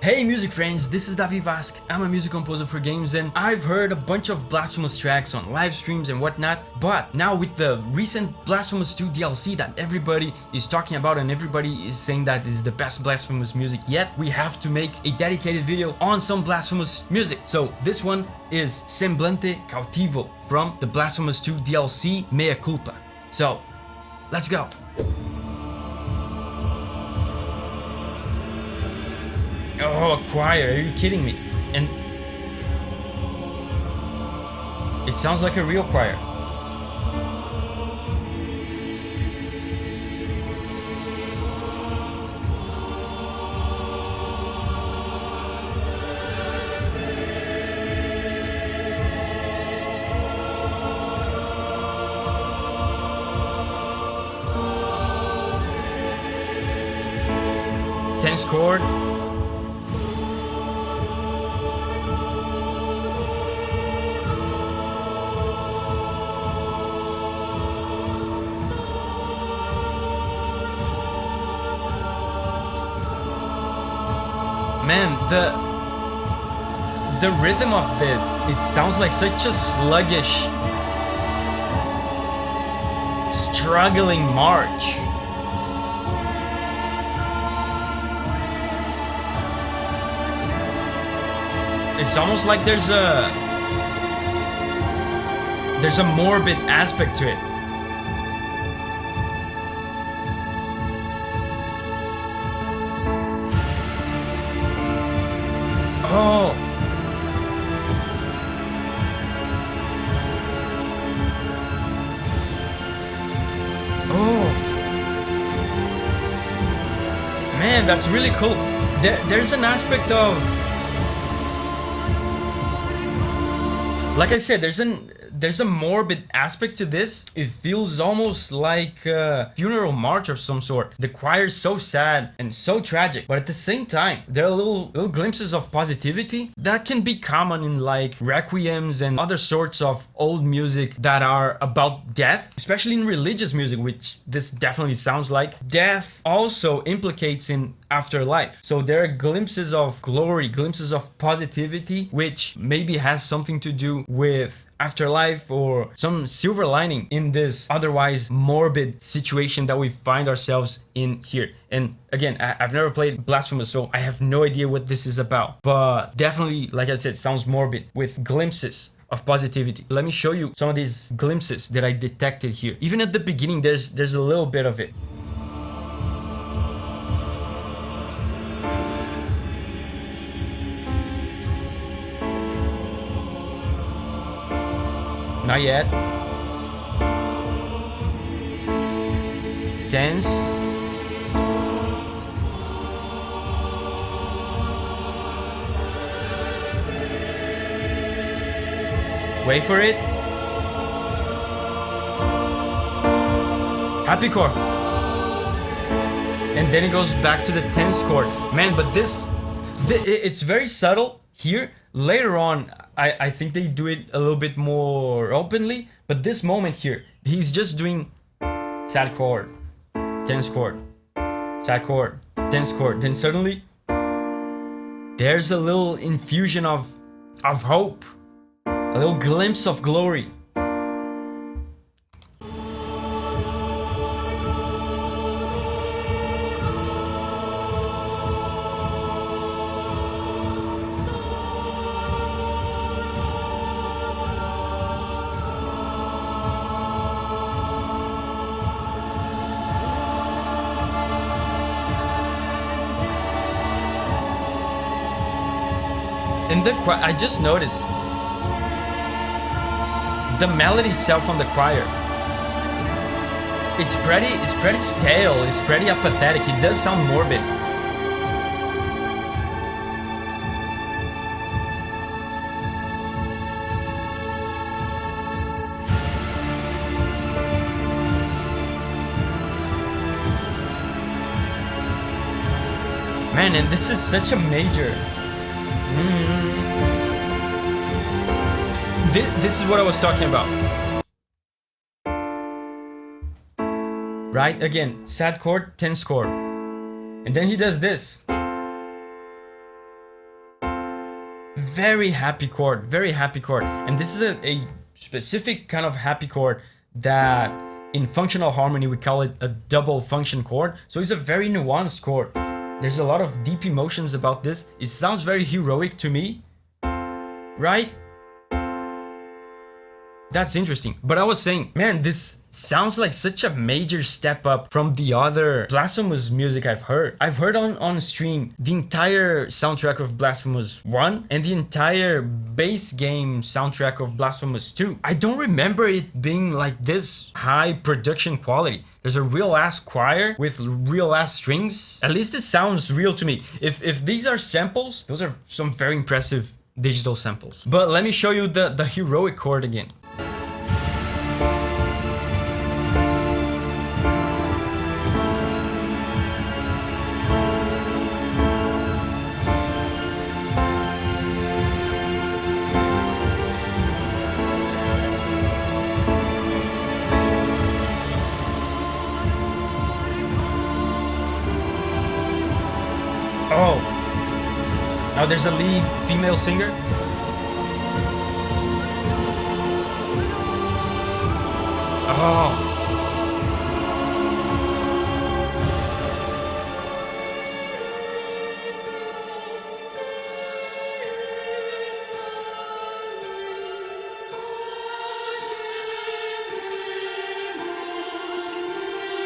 Hey music friends, this is Davi Vasc. I'm a music composer for games and I've heard a bunch of Blasphemous tracks on live streams and whatnot, but now with the recent Blasphemous 2 DLC that everybody is talking about and everybody is saying that is the best Blasphemous music yet, we have to make a dedicated video on some Blasphemous music. So this one is Semblante Cautivo from the Blasphemous 2 DLC Mea Culpa. So, let's go! Oh, a choir, are you kidding me? And it sounds like a real choir. Tense chord. Man, the rhythm of this, it sounds like such a sluggish, struggling march. It's almost like there's a morbid aspect to it. Oh. Oh. Man, that's really cool. There's an aspect of, like I said, there's a morbid aspect to this. It feels almost like a funeral march of some sort. The choir is so sad and so tragic, but at the same time, there are little glimpses of positivity that can be common in like requiems and other sorts of old music that are about death, especially in religious music, which this definitely sounds like. Death also implicates in afterlife. So there are glimpses of glory, glimpses of positivity, which maybe has something to do with afterlife or some silver lining in this otherwise morbid situation that we find ourselves in here. And again, I've never played Blasphemous, so I have no idea what this is about, but definitely, like I said, sounds morbid with glimpses of positivity. Let me show you some of these glimpses that I detected here. Even at the beginning, there's a little bit of it. Not yet. Tense. Wait for it. Happy chord. And then it goes back to the tense chord. Man, but it's very subtle here. Later on, I think they do it a little bit more openly, but this moment here, he's just doing sad chord, tense chord, sad chord, tense chord. Then suddenly, there's a little infusion of hope, a little glimpse of glory. And I just noticed the melody itself on the choir. It's pretty stale. It's pretty apathetic. It does sound morbid. Man, and this is such a major. This is what I was talking about. Right? Again, sad chord, tense chord. And then he does this. very happy chord, very happy chord. And this is a specific kind of happy chord that in functional harmony we call it a double function chord. So it's a very nuanced chord. There's a lot of deep emotions about this. It sounds very heroic to me, right? That's interesting. But I was saying, man, this sounds like such a major step up from the other Blasphemous music I've heard. I've heard on stream the entire soundtrack of Blasphemous 1 and the entire base game soundtrack of Blasphemous 2. I don't remember it being like this high production quality. There's a real ass choir with real ass strings. At least it sounds real to me. If these are samples, those are some very impressive digital samples. But let me show you the heroic chord again. Oh, now there's a lead female singer. Oh.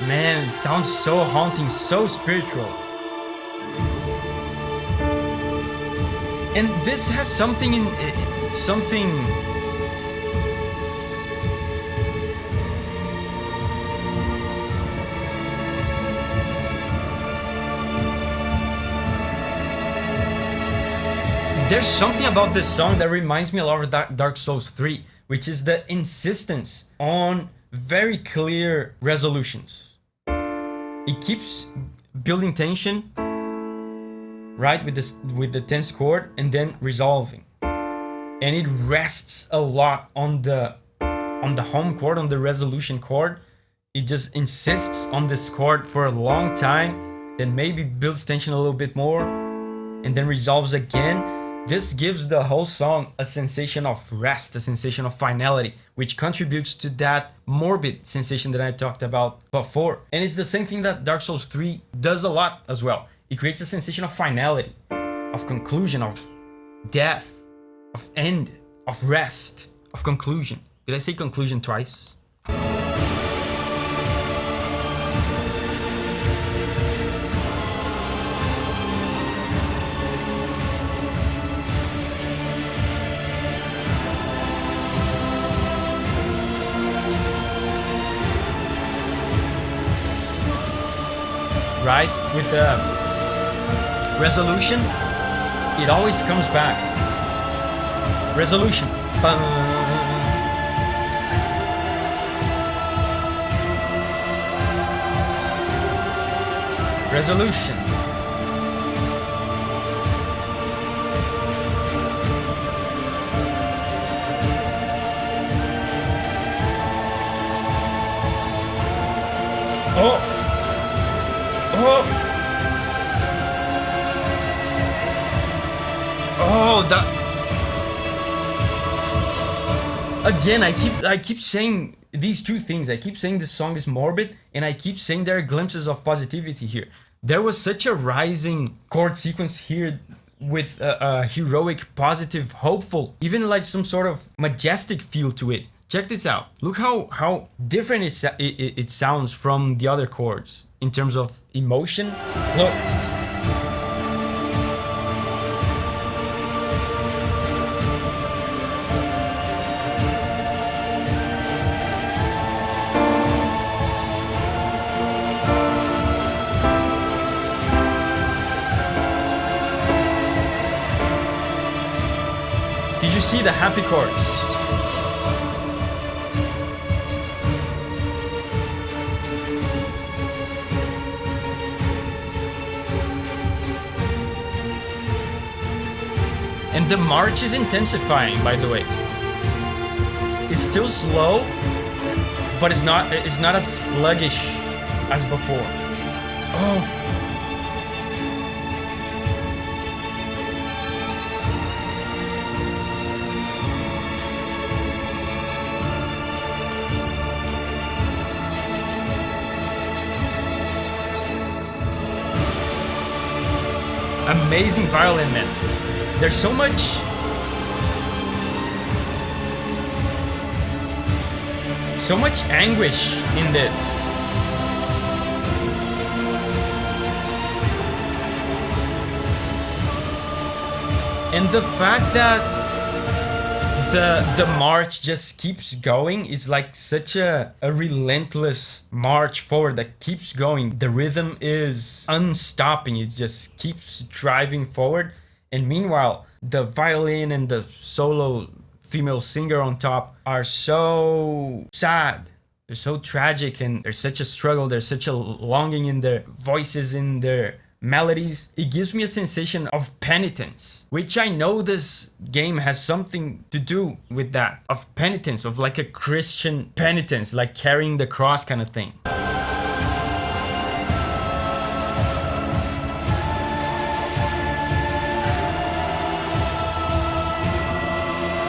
Man, it sounds so haunting, so spiritual. And this has something in something. There's something about this song that reminds me a lot of Dark Souls 3, which is the insistence on very clear resolutions. It keeps building tension, right, with the tense chord, and then resolving, and it rests a lot on the home chord, on the resolution chord. It just insists on this chord for a long time, then maybe builds tension a little bit more, and then resolves again. This gives the whole song a sensation of rest, a sensation of finality, which contributes to that morbid sensation that I talked about before. And it's the same thing that Dark Souls 3 does a lot as well. It creates a sensation of finality, of conclusion, of death, of end, of rest, of conclusion. Did I say conclusion twice? Right? With the resolution, it always comes back. Resolution. Resolution. Oh! Oh! Oh, that again. I keep saying these two things. I keep saying this song is morbid, and I keep saying there are glimpses of positivity here. There was such a rising chord sequence here with a heroic, positive, hopeful, even like some sort of majestic feel to it. Check this out. Look how different it sounds from the other chords in terms of emotion. Look. Did you see the happy chords? And the march is intensifying, by the way. It's still slow, but it's not as sluggish as before. Oh. amazing violin, man. There's so much anguish in this. And the fact that the march just keeps going is like such a relentless march forward that keeps going. The rhythm is unstopping. It just keeps driving forward. And meanwhile, the violin and the solo female singer on top are so sad. They're so tragic, and there's such a struggle. There's such a longing in their voices, in their melodies. It gives me a sensation of penitence, which I know this game has something to do with that, of penitence, of like a Christian penitence, like carrying the cross kind of thing.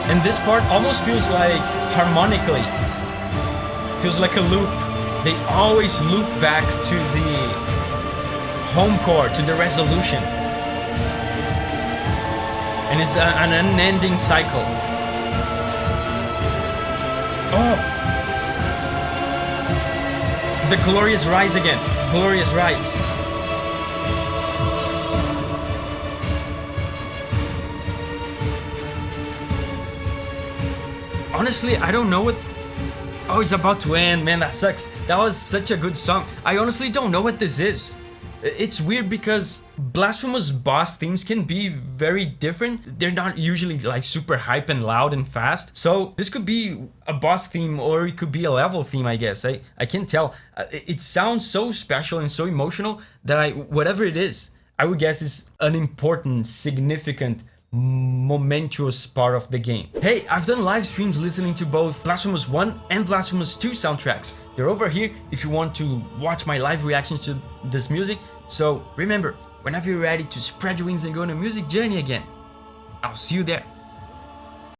And this part almost feels like harmonically, feels like a loop. They always loop back to the home chord, to the resolution. And it's an unending cycle. Oh! The glorious rise again. Glorious rise. Honestly, I don't know what... Oh, it's about to end. Man, that sucks. That was such a good song. I honestly don't know what this is. It's weird because Blasphemous boss themes can be very different. They're not usually like super hype and loud and fast. So this could be a boss theme, or it could be a level theme, I guess. I can't tell. It sounds so special and so emotional that whatever it is, I would guess is an important, significant, momentous part of the game. Hey, I've done live streams listening to both Blasphemous 1 and Blasphemous 2 soundtracks. They're over here if you want to watch my live reactions to this music. So remember, whenever you're ready to spread your wings and go on a music journey again, I'll see you there.